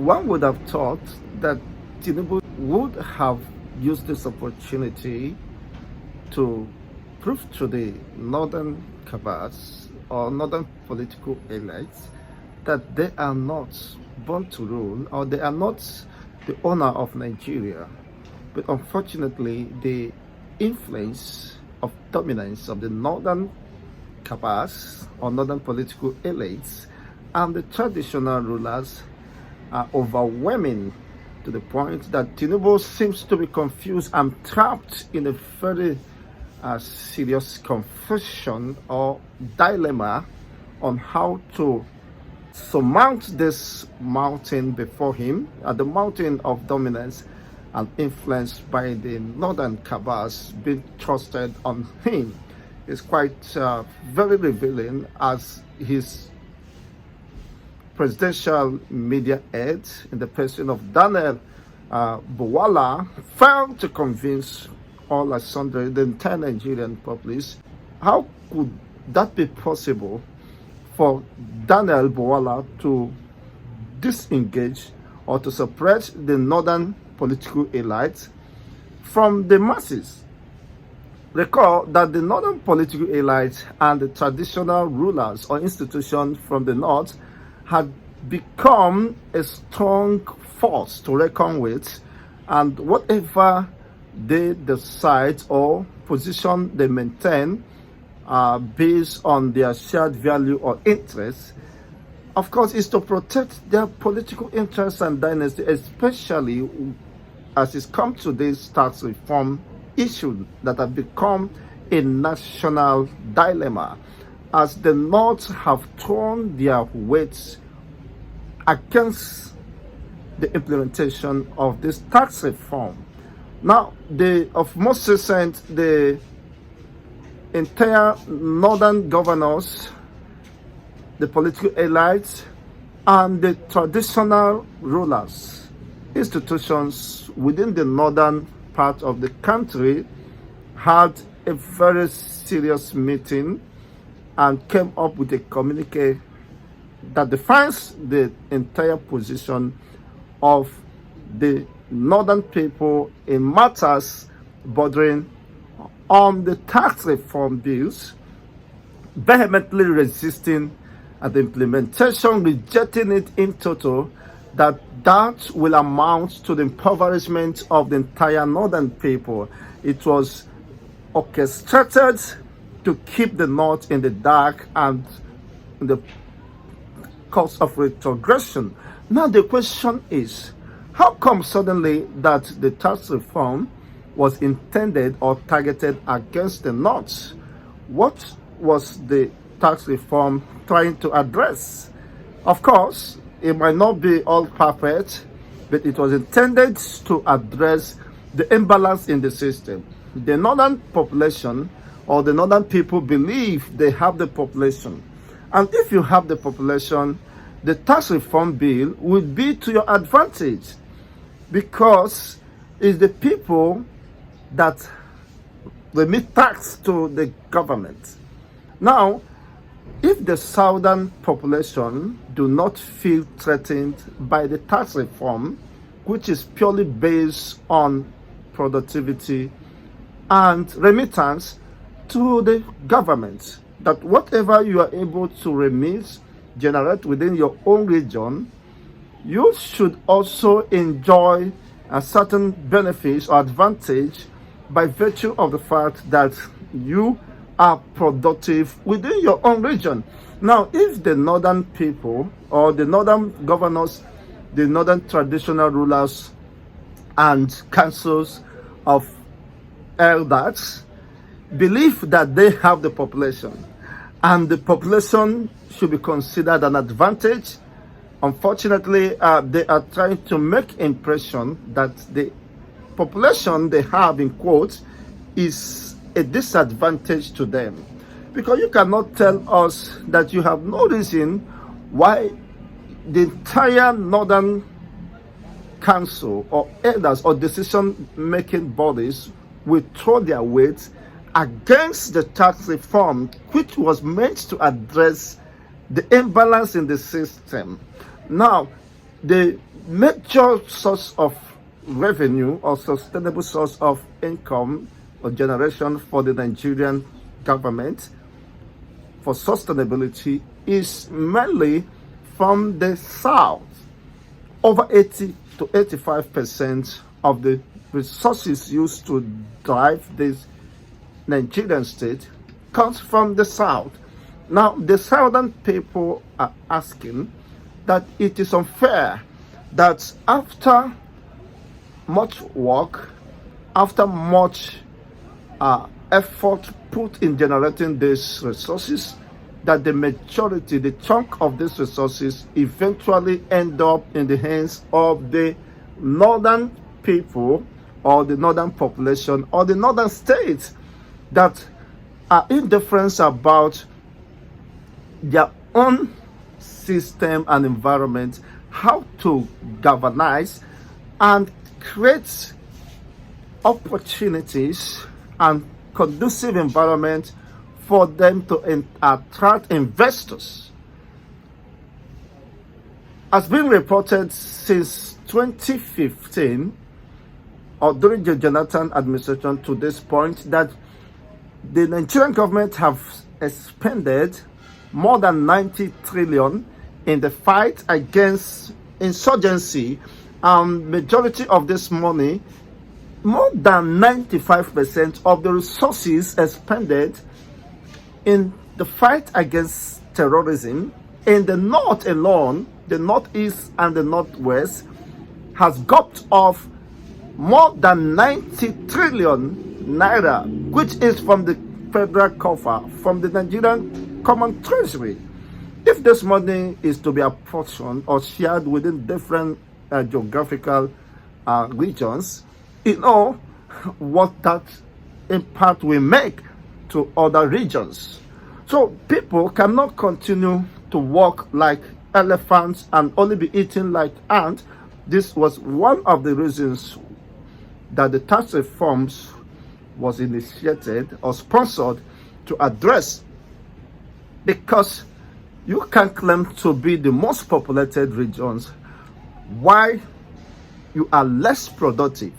One would have thought that Tinubu would have used this opportunity to prove to the northern cabals or northern political elites that they are not born to rule or they are not the owner of Nigeria. But unfortunately, the influence of dominance of the northern cabals or northern political elites and the traditional rulers are overwhelming to the point that Tinubu seems to be confused and trapped in a very serious confusion or dilemma on how to surmount this mountain before him, the mountain of dominance and influence by the northern cabals being trusted on him. Is quite very revealing as his presidential media aide in the person of Daniel Bwala failed to convince all asunder the entire Nigerian populace. How could that be possible for Daniel Bwala to disengage or to separate the northern political elite from the masses? Recall that the northern political elite and the traditional rulers or institutions from the north had become a strong force to reckon with, and whatever they decide or position they maintain based on their shared value or interests, of course, is to protect their political interests and dynasty, especially as it's come to this tax reform issue that have become a national dilemma, as the North have thrown their weight against the implementation of this tax reform. Now, of most recent, the entire northern governors, the political elites, and the traditional rulers, institutions within the northern part of the country had a very serious meeting and came up with a communique that defines the entire position of the northern people in matters bordering on the tax reform bills, vehemently resisting the implementation, rejecting it in total, that will amount to the impoverishment of the entire northern people. It was orchestrated to keep the north in the dark and in the course of retrogression. Now the question is, how come suddenly that the tax reform was intended or targeted against the north? What was the tax reform trying to address? Of course, it might not be all perfect, but it was intended to address the imbalance in the system. The northern population or the northern people believe they have the population. And if you have the population, the tax reform bill would be to your advantage, because it's the people that remit tax to the government. Now, if the southern population do not feel threatened by the tax reform, which is purely based on productivity and remittance to the government, that whatever you are able to generate within your own region, you should also enjoy a certain benefits or advantage by virtue of the fact that you are productive within your own region. Now, if the northern people or the northern governors, the northern traditional rulers and councils of elders believe that they have the population and the population should be considered an advantage, unfortunately, they are trying to make impression that the population they have, in quotes, is a disadvantage to them. Because you cannot tell us that you have no reason why the entire northern council or elders or decision-making bodies will throw their weight against the tax reform, which was meant to address the imbalance in the system. Now, the major source of revenue or sustainable source of income or generation for the Nigerian government for sustainability is mainly from the south. Over 80 to 85% of the resources used to drive this Nigerian state comes from the south. Now, the southern people are asking that it is unfair that after much work, after much effort put in generating these resources, that the majority, the chunk of these resources eventually end up in the hands of the northern people or the northern population or the northern states that are indifferent about their own system and environment, how to galvanize and create opportunities and conducive environment for them to attract investors. Has been reported since 2015 or during the Jonathan administration to this point that the Nigerian government have expended more than 90 trillion in the fight against insurgency. Majority of this money, more than 95% of the resources expended in the fight against terrorism in the north alone, the northeast and the northwest, has got off more than 90 trillion naira, which is from the federal coffer, from the Nigerian common treasury. If this money is to be apportioned or shared within different geographical regions, you know what that impact will make to other regions. So people cannot continue to walk like elephants and only be eating like ants. This was one of the reasons that the tax reforms was initiated or sponsored to address, because you can claim to be the most populated regions while you are less productive.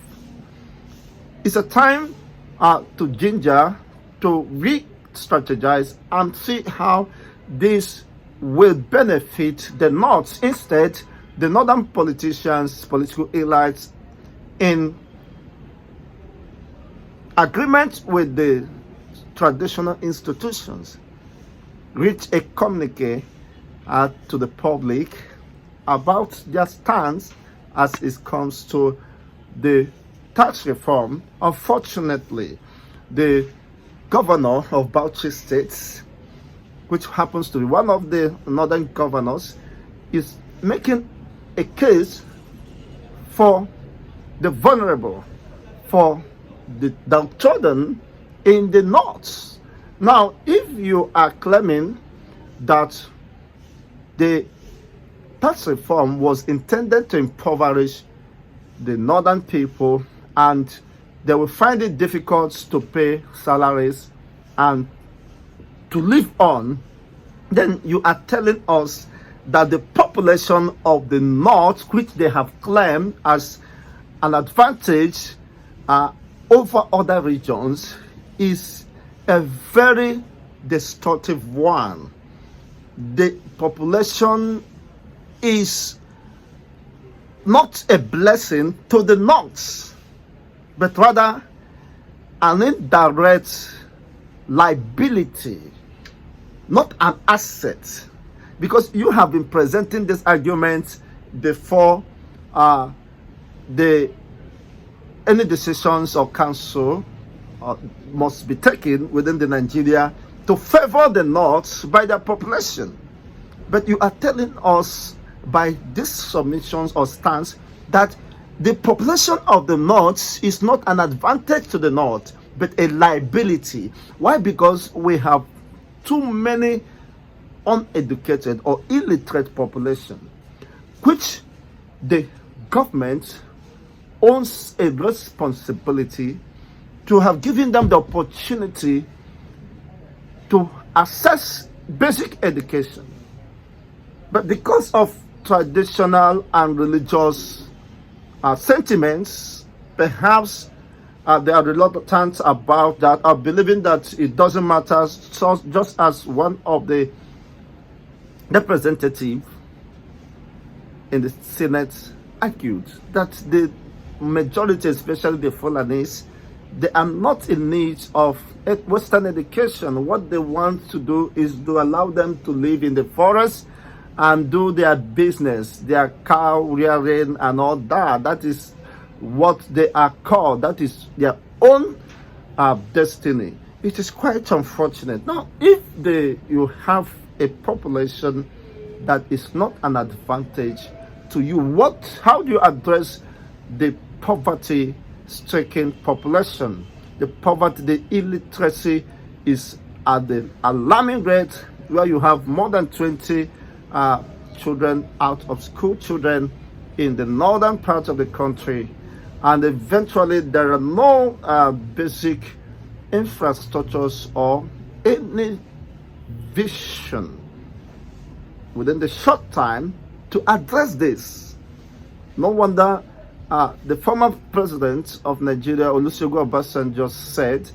It's a time to ginger, to re-strategize and see how this will benefit the North. Instead, the northern politicians, political elites, in agreement with the traditional institutions, reach a communique to the public about their stance as it comes to the tax reform. Unfortunately, the governor of Bauchi State, which happens to be one of the northern governors, is making a case for the vulnerable, for the downtrodden in the north. Now, if you are claiming that the tax reform was intended to impoverish the northern people and they will find it difficult to pay salaries and to live on, then you are telling us that the population of the north, which they have claimed as an advantage over other regions, is a very destructive one. The population is not a blessing to the north, but rather an indirect liability, not an asset. Because you have been presenting this argument before any decisions or council must be taken within the Nigeria to favor the North by their population. But you are telling us by these submissions or stance that the population of the North is not an advantage to the North, but a liability. Why? Because we have too many uneducated or illiterate population, which the government owns a responsibility to have given them the opportunity to access basic education. But because of traditional and religious sentiments. Perhaps they are reluctant about that, or believing that it doesn't matter. So just as one of the representatives in the Senate argued that the majority, especially the Fulanis, they are not in need of Western education. What they want to do is to allow them to live in the forest and do their business, their cow rearing and all that. That is what they are called. That is their own destiny. It is quite unfortunate. Now, if you have a population that is not an advantage to you, how do you address the poverty-stricken population? The poverty, the illiteracy is at the alarming rate, where you have more than 20 children out of school, children in the northern part of the country, and eventually there are no basic infrastructures or any vision within the short time to address this. No wonder the former president of Nigeria, Olusegun Obasanjo,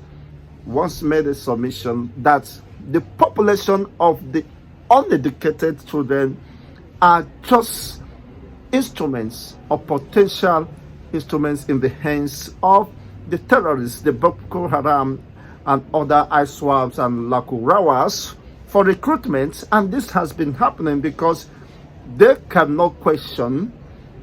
once made a submission that the population of the uneducated children are just instruments or potential instruments in the hands of the terrorists, the Boko Haram and other ISWAPs and Lakurawas, for recruitment. And this has been happening because they cannot question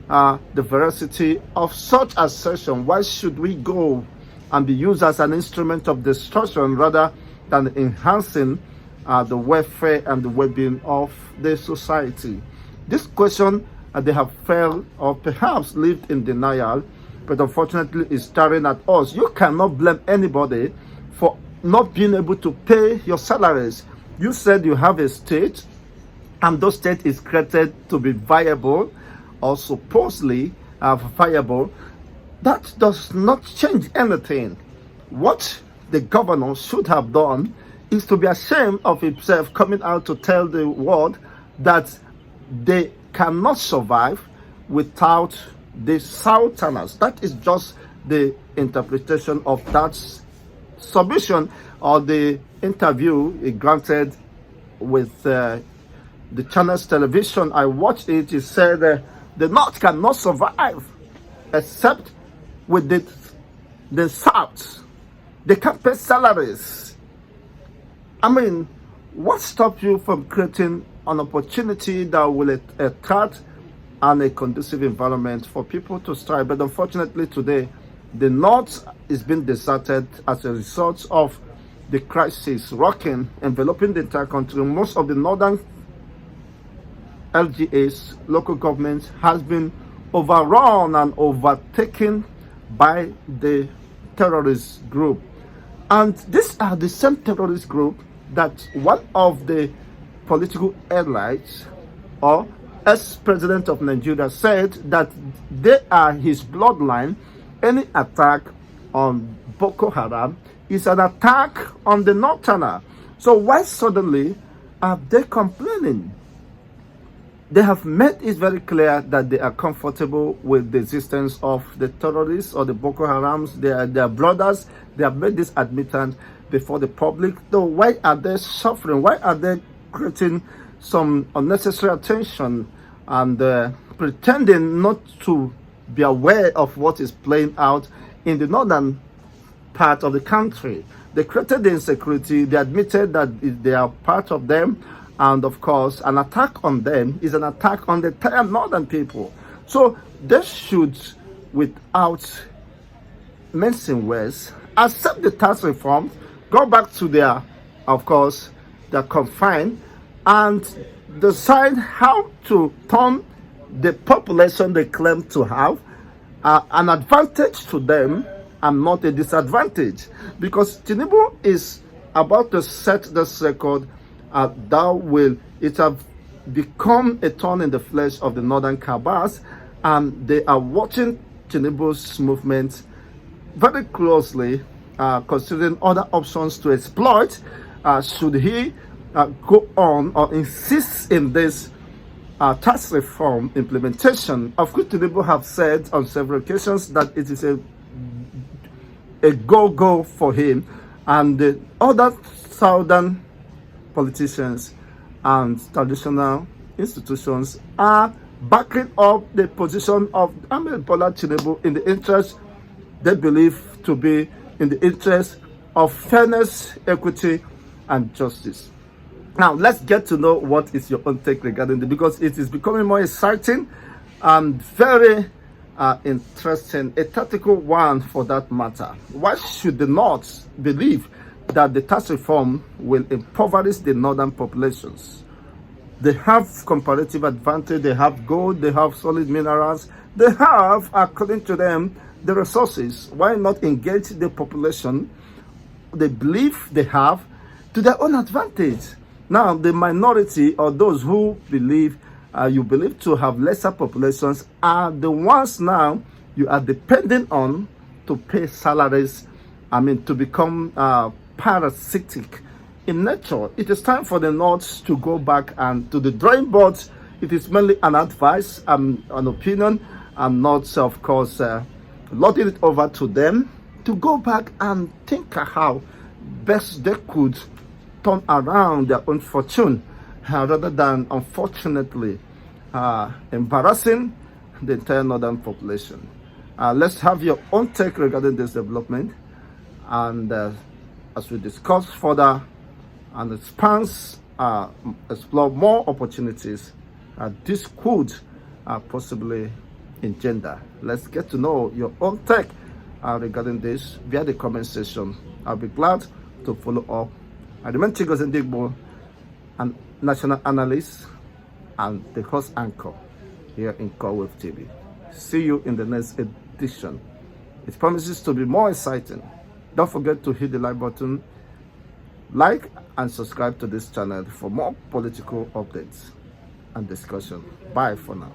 the veracity of such assertion. Why should we go and be used as an instrument of destruction rather than enhancing the welfare and the well-being of the society? This question they have failed or perhaps lived in denial, but unfortunately is staring at us. You cannot blame anybody for not being able to pay your salaries. You said you have a state, and those state is created to be viable or supposedly viable. That does not change anything. What the governor should have done is to be ashamed of himself, coming out to tell the world that they cannot survive without the Southerners. That is just the interpretation of that submission or the interview he granted with the Channels Television. I watched it. He said the North cannot survive except with the South. They can't pay salaries. I mean, what stops you from creating an opportunity that will attract and a conducive environment for people to strive? But unfortunately today, the North is being deserted as a result of the crisis enveloping the entire country. Most of the northern LGAs, local governments, has been overrun and overtaken by the terrorist group. And these are the same terrorist group that one of the political allies or ex-president of Nigeria said that they are his bloodline. Any attack on Boko Haram is an attack on the Northerner. So why suddenly are they complaining? They have made it very clear that they are comfortable with the existence of the terrorists or the Boko Harams. They are their brothers. They have made this admittance before the public. So why are they suffering? Why are they creating some unnecessary attention and pretending not to be aware of what is playing out in the northern part of the country? They created the insecurity. They admitted that they are part of them. And of course, an attack on them is an attack on the entire northern people. So they should, without mincing words, accept the tax reform, go back to their, of course, their confine, and decide how to turn the population they claim to have an advantage to them and not a disadvantage. Because Tinubu is about to set this record. It have become a thorn in the flesh of the northern cabals, and they are watching Tinubu's movement very closely, considering other options to exploit should he go on or insist in this tax reform implementation, of which Tinubu have said on several occasions that it is a go-go for him, and the other southern politicians and traditional institutions are backing up the position of Ahmed Bola Tinubu in the interest they believe to be in the interest of fairness, equity, and justice. Now, let's get to know what is your own take regarding this, because it is becoming more exciting and very interesting, a tactical one for that matter. Why should the North believe that the tax reform will impoverish the northern populations? They have comparative advantage, they have gold, they have solid minerals, they have, according to them, the resources. Why not engage the population they believe they have to their own advantage? Now, the minority, or those who believe you believe to have lesser populations, are the ones now you are depending on to pay salaries, to become parasitic in nature. It is time for the North to go back and to the drawing board. It is mainly an advice, an opinion. I'm not, of course, lording it over to them to go back and think how best they could turn around their own fortune, rather than, unfortunately, embarrassing the entire northern population. Let's have your own take regarding this development, and as we discuss further and explore more opportunities this could possibly engender. Let's get to know your own take regarding this via the comment section. I'll be glad to follow up. I remain Chigos Ndigbo, an national analyst and the host anchor here in Call Wave TV. See you in the next edition. It promises to be more exciting. Don't forget to hit the like button, like and subscribe to this channel for more political updates and discussion. Bye for now.